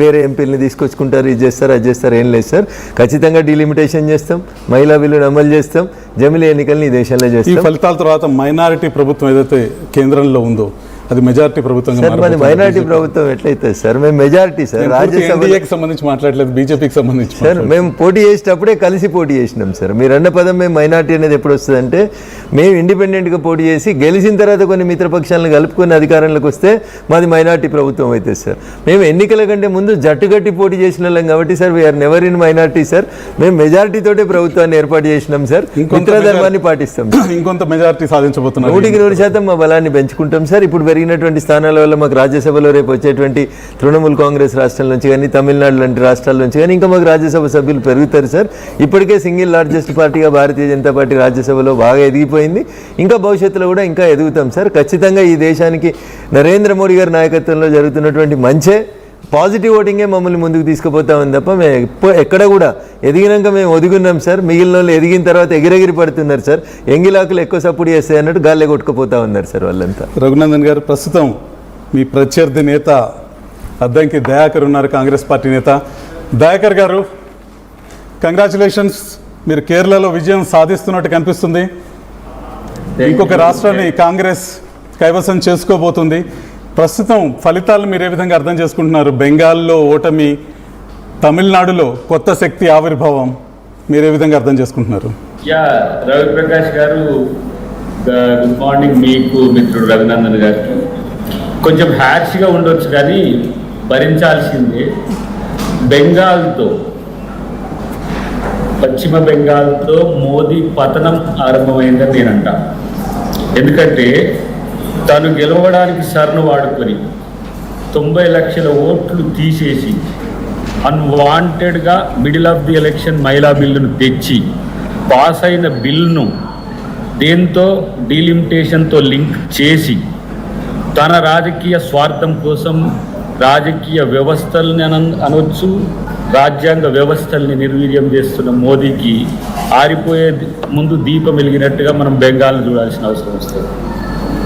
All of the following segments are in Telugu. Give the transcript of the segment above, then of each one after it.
వేరే ఎంపీలని తీసుకొచ్చుకుంటారు, ఇది చేస్తారు, అది చేస్తారు. ఏం లేదు సార్, ఖచ్చితంగా డీలిమిటేషన్ చేస్తాం, మహిళా బిల్లును అమలు చేస్తాం, జమిలీ ఎన్నికల్ని ఈ దేశంలో చేస్తాం. ఈ ఫలితాల తర్వాత మైనారిటీ ప్రభుత్వం ఏదైతే కేంద్రంలో ఉందో అది మెజారిటీ ప్రభుత్వం. మరి మైనారిటీ ప్రభుత్వం ఎట్లయితే సార్, మేము మెజారిటీ సార్, రాజ్యసభకి సంబంధించి మాట్లాడలేదు, బీజేపీకి సంబంధించి సార్. మేము పోటీ చేసేటప్పుడే కలిసి పోటీ చేసినాం సార్. మీరు అన్న పదం మేము మైనారిటీ అనేది ఎప్పుడు వస్తుందంటే, మేము ఇండిపెండెంట్గా పోటీ చేసి గెలిచిన తర్వాత కొన్ని మిత్రపక్షాలను కలుపుకొని అధికారంలోకి వస్తే మాది మైనారిటీ ప్రభుత్వం అవుతుంది సార్. మేము ఎన్నికల కంటే ముందు జట్టుగట్టి పోటీ చేసిన వాళ్ళం కాబట్టి sir, we are never in minority sir. మేము మెజారిటీతోటే ప్రభుత్వాన్ని ఏర్పాటు చేసినాం సార్, మిత్రధర్మాన్ని పాటిస్తాం. ఇంకొంత మెజారిటీ సాధించబోతున్నాం, 100% మా బలాన్ని పెంచుకుంటాం సార్. ఇప్పుడు పెరిగినటువంటి స్థానాల వల్ల మాకు రాజ్యసభలో రేపు వచ్చేటువంటి తృణమూల్ కాంగ్రెస్ రాష్ట్రాల నుంచి కానీ, తమిళనాడు లాంటి రాష్ట్రాల నుంచి కానీ ఇంకా మాకు రాజ్యసభ సభ్యులు పెరుగుతారు సార్. ఇప్పటికే సింగిల్ లార్జెస్ట్ పార్టీగా భారతీయ జనతా పార్టీ రాజ్యసభలో బాగా ఎదిగిపోయింది. ఇంకా భవిష్యత్తులో కూడా ఇంకా ఎదుగుతాం సార్. ఖచ్చితంగా ఈ దేశానికి నరేంద్ర మోడీ గారి నాయకత్వంలో జరుగుతున్నటువంటి మంచే పాజిటివ్ ఓటింగే మమ్మల్ని ముందుకు తీసుకుపోతామని తప్ప మేము ఎక్కడ కూడా ఎదిగినాక మేము ఒదుగున్నాం సార్. మిగిలిన వాళ్ళు ఎదిగిన తర్వాత ఎగిరెగిరి పడుతున్నారు సార్. ఎంగిలాకులు ఎక్కువ సపోర్ట్ చేస్తాయి అన్నట్టు గాల్లే కొట్టుకుపోతా ఉన్నారు సార్ వాళ్ళంతా. రఘునందన్ గారు, ప్రస్తుతం మీ ప్రత్యర్థి నేత అద్దంకి దయాకర్ ఉన్నారు, కాంగ్రెస్ పార్టీ నేత. దయాకర్ గారు, కంగ్రాచులేషన్స్, మీరు కేరళలో విజయం సాధిస్తున్నట్టు కనిపిస్తుంది. ఇంకొక రాష్ట్రాన్ని కాంగ్రెస్ కైవసం చేసుకోబోతుంది. ప్రస్తుతం ఫలితాలను మీరు ఏ విధంగా అర్థం చేసుకుంటున్నారు? బెంగాల్లో ఓటమి, తమిళనాడులో కొత్త శక్తి ఆవిర్భావం, మీరు ఏ విధంగా అర్థం చేసుకుంటున్నారు? రవిప్రకాష్ గారు, గుడ్ మార్నింగ్ మీకు, మిత్రుడు రఘునందన్ గారు. కొంచెం హ్యాష్గా ఉండొచ్చు కానీ భరించాల్సిందే. బెంగాల్తో, పశ్చిమ బెంగాల్తో మోదీ పతనం ఆరంభమైందని నేను అంటా. ఎందుకంటే తను గెలవడానికి సర్ను వాడుకొని 90 లక్షల ఓట్లు తీసేసి అన్వాంటెడ్గా మిడిల్ ఆఫ్ ది ఎలక్షన్ మహిళా బిల్లును తెచ్చి పాస్ అయిన బిల్లును దేంతో డీలిమిటేషన్తో లింక్ చేసి తన రాజకీయ స్వార్థం కోసం రాజకీయ వ్యవస్థల్ని అనొచ్చు, రాజ్యాంగ వ్యవస్థల్ని నిర్వీర్యం చేస్తున్న మోదీకి ఆరిపోయే ముందు దీపం వెలిగినట్టుగా మనం బెంగాల్ని చూడాల్సిన అవసరం వస్తుంది.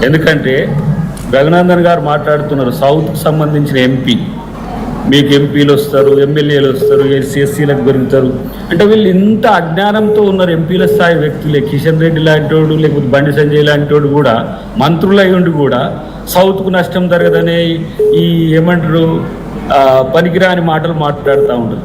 ఎందుకంటే రఘునందన్ గారు మాట్లాడుతున్నారు, సౌత్కి సంబంధించిన ఎంపీ, మీకు ఎంపీలు వస్తారు, ఎమ్మెల్యేలు వస్తారు, ఎస్సీలకు పెరుగుతారు అంటే వీళ్ళు ఇంత అజ్ఞానంతో ఉన్నారు. ఎంపీల స్థాయి వ్యక్తులే, కిషన్ రెడ్డి లాంటి వాడు, లేకపోతే బండి సంజయ్ లాంటి వాడు కూడా మంత్రులై ఉండి కూడా సౌత్కు నష్టం జరగదనే ఈ ఏమంటారు పనికిరాని మాటలు మాట్లాడుతూ ఉండరు.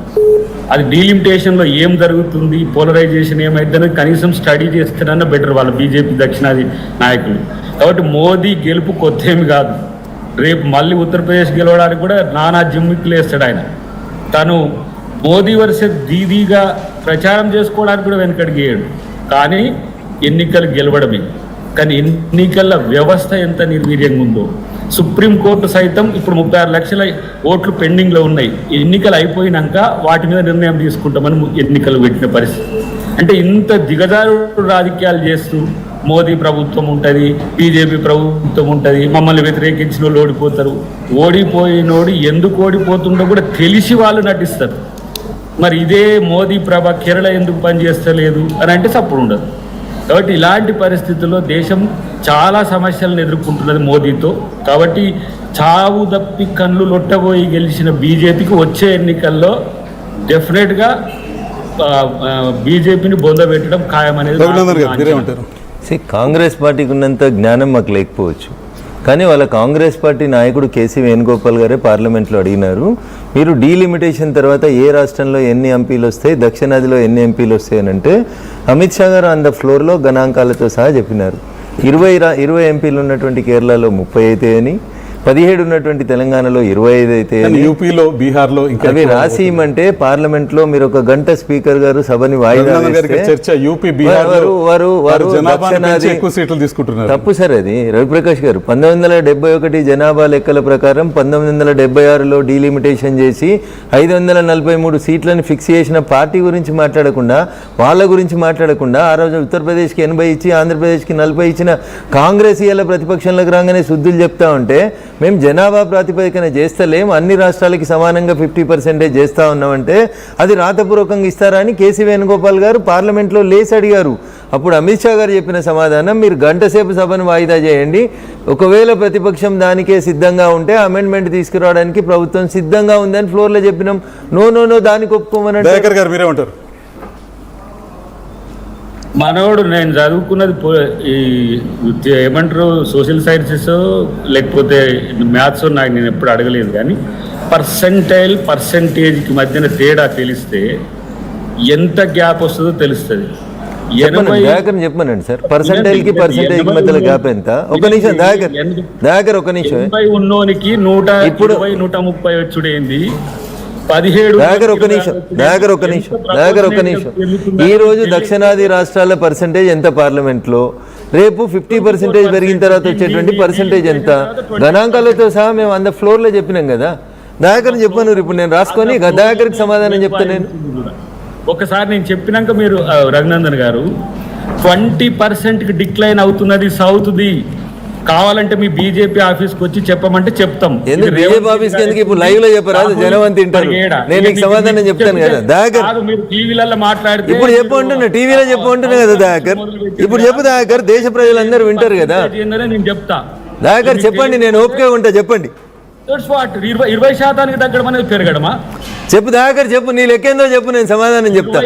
అది డీలిమిటేషన్లో ఏం జరుగుతుంది, పోలరైజేషన్ ఏమైందని కనీసం స్టడీ చేస్తేనన్నా బెటర్ వాళ్ళ బీజేపీ దక్షిణాది నాయకులు. కాబట్టి మోదీ గెలుపు కొత్త ఏమి కాదు. రేపు మళ్ళీ ఉత్తరప్రదేశ్ గెలవడానికి కూడా నానా జిమ్మిక్కులు వేస్తాడు ఆయన. తను మోదీ వర్సెస్ దీదీగా ప్రచారం చేసుకోవడానికి కూడా వెనకడిగేయడు. కానీ ఎన్నికలు గెలవడమే. కానీ ఎన్నికల వ్యవస్థ ఎంత నిర్వీర్యంగా ఉందో, సుప్రీంకోర్టు సైతం ఇప్పుడు 36 లక్షల ఓట్లు పెండింగ్లో ఉన్నాయి. ఎన్నికలు అయిపోయినాక వాటి మీద నిర్ణయం తీసుకుంటామని ఎన్నికలు పెట్టిన పరిస్థితి. అంటే ఇంత దిగజారు రాజకీయాలు చేస్తూ మోదీ ప్రభుత్వం ఉంటుంది, బీజేపీ ప్రభుత్వం ఉంటుంది, మమ్మల్ని వ్యతిరేకించిన వాళ్ళు ఓడిపోతారు. ఓడిపోయినోడు ఎందుకు ఓడిపోతుండో కూడా తెలిసి వాళ్ళు నటిస్తారు. మరి ఇదే మోదీ ప్రభ కేరళ ఎందుకు పనిచేస్తలేదు అని అంటే సప్పుడు ఉండదు. కాబట్టి ఇలాంటి పరిస్థితుల్లో దేశం చాలా సమస్యలను ఎదుర్కొంటున్నది మోదీతో. కాబట్టి చావు తప్పి కళ్ళు లొట్టబోయి గెలిచిన బీజేపీకి వచ్చే ఎన్నికల్లో డెఫినెట్గా బీజేపీని బొందబెట్టడం ఖాయమనేది. కాంగ్రెస్ పార్టీకి ఉన్నంత జ్ఞానం మాకు లేకపోవచ్చు, కానీ వాళ్ళ కాంగ్రెస్ పార్టీ నాయకుడు కేసీ వేణుగోపాల్ గారే పార్లమెంట్లో అడిగినారు, మీరు డీలిమిటేషన్ తర్వాత ఏ రాష్ట్రంలో ఎన్ని ఎంపీలు వస్తాయి, దక్షిణాదిలో ఎన్ని ఎంపీలు వస్తాయి అని అంటే అమిత్ షా గారు ఆన్ ద ఫ్లోర్లో గణాంకాలతో సహా చెప్పినారు. 20 ఎంపీలు ఉన్నటువంటి కేరళలో 30 అయితే అని, 17 ఉన్నటువంటి తెలంగాణలో 25 అయితే, యూపీలో, బీహార్లో ఇంకా అవి రాసిమంటే పార్లమెంట్ లో మీరు ఒక గంట స్పీకర్ గారు సభని వాయిదా తప్పు సార్. అది రవిప్రకాష్ గారు 1971 జనాభా లెక్కల ప్రకారం 1976లో డీలిమిటేషన్ చేసి 543 సీట్లను ఫిక్స్ చేసిన పార్టీ గురించి మాట్లాడకుండా, వాళ్ళ గురించి మాట్లాడకుండా, ఆ రోజు ఉత్తరప్రదేశ్కి 80 ఇచ్చి ఆంధ్రప్రదేశ్కి 40 ఇచ్చిన కాంగ్రెస్ ఇలా ప్రతిపక్షంలోకి రాగానే శుద్ధులు చెప్తా ఉంటే మేము జనాభా ప్రాతిపదికన చేస్తలేం, అన్ని రాష్ట్రాలకి సమానంగా 50% చేస్తూ ఉన్నామంటే అది రాతపూర్వకంగా ఇస్తారా అని కేసీ వేణుగోపాల్ గారు పార్లమెంట్లో లేచి అడిగారు. అప్పుడు అమిత్ షా గారు చెప్పిన సమాధానం, మీరు గంట సేపు సభను వాయిదా చేయండి, ఒకవేళ ప్రతిపక్షం దానికే సిద్ధంగా ఉంటే అమెండ్మెంట్ తీసుకురావడానికి ప్రభుత్వం సిద్ధంగా ఉందని ఫ్లోర్లో చెప్పినాం. నో దానికి ఒప్పుకోమని దయాకర్ గారు మీరేమంటారు? మనోడు నేను చదువుకున్నది ఏమంటారు సోషల్ సైన్సెస్ లేకపోతే మ్యాథ్స్ నాకు నేను ఎప్పుడు అడగలేదు, కానీ పర్సెంటేజ్కి మధ్యన తేడా తెలిస్తే ఎంత గ్యాప్ వస్తుందో తెలుస్తుంది. చెప్పమనండి సార్, పర్సెంటేజ్కి మధ్యలో గ్యాప్ ఎంత? ఒక నిమిషం దయాకర్ ఒక నిమిషం. 80 ఉన్నోనికి 120-130 వచ్చుడేంది, 17 దయాకర్ ఒక నిమిషం. ఈ రోజు దక్షిణాది రాష్ట్రాల పర్సెంటేజ్ ఎంత పార్లమెంట్లో, రేపు 50% పెరిగిన తర్వాత వచ్చేటువంటి పర్సెంటేజ్ ఎంత, గణాంకాలతో సహా మేము అంత ఫ్లోర్లో చెప్పినాం కదా. దయాకర్ చెప్పను, ఇప్పుడు నేను రాసుకొని దయాకర్కి సమాధానం చెప్తాను. నేను ఒకసారి నేను చెప్పినాక మీరు రఘునందన్ గారు 20%కి డిక్లైన్ అవుతున్నది సౌత్ది, కావాలంటే మీ బీజేపీ ఆఫీస్కి వచ్చి చెప్పమంటే చెప్తాం. ఎందుకు బీజేపీ ఆఫీస్కి ఎందుకు? ఇప్పుడు లైవ్ లో చెప్పరాదు, జనం అంత తింటారు. నేను నీకు సమాధానం చెప్తాను కదా దయాకర్. మీరు టీవీలలో మాట్లాడితే ఇప్పుడు చెప్పు అంటున్నా, టీవీలో చెప్పు అంటున్నా కదా దయాకర్. ఇప్పుడు చెప్పు దయాకర్, దేశ ప్రజలందరూ వింటారు కదా. నేను చెప్తా దయాకర్ చెప్పండి, నేను ఓపిక ఉంటా, చెప్పండి. 20% తగ్గడం అనేది పెరగడమా? చెప్పు దయాకర్, చెప్పు, నీ లెక్కేందో చెప్పు, నేను సమాధానం చెప్తా.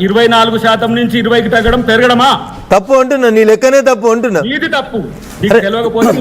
24% నుంచి 20కి తగ్గడం పెరగడమా? తప్పు అంటున్నా, నీ లెక్కనే తప్పు అంటున్నా. ఇది తప్పు, నీకు తెలియకపోతే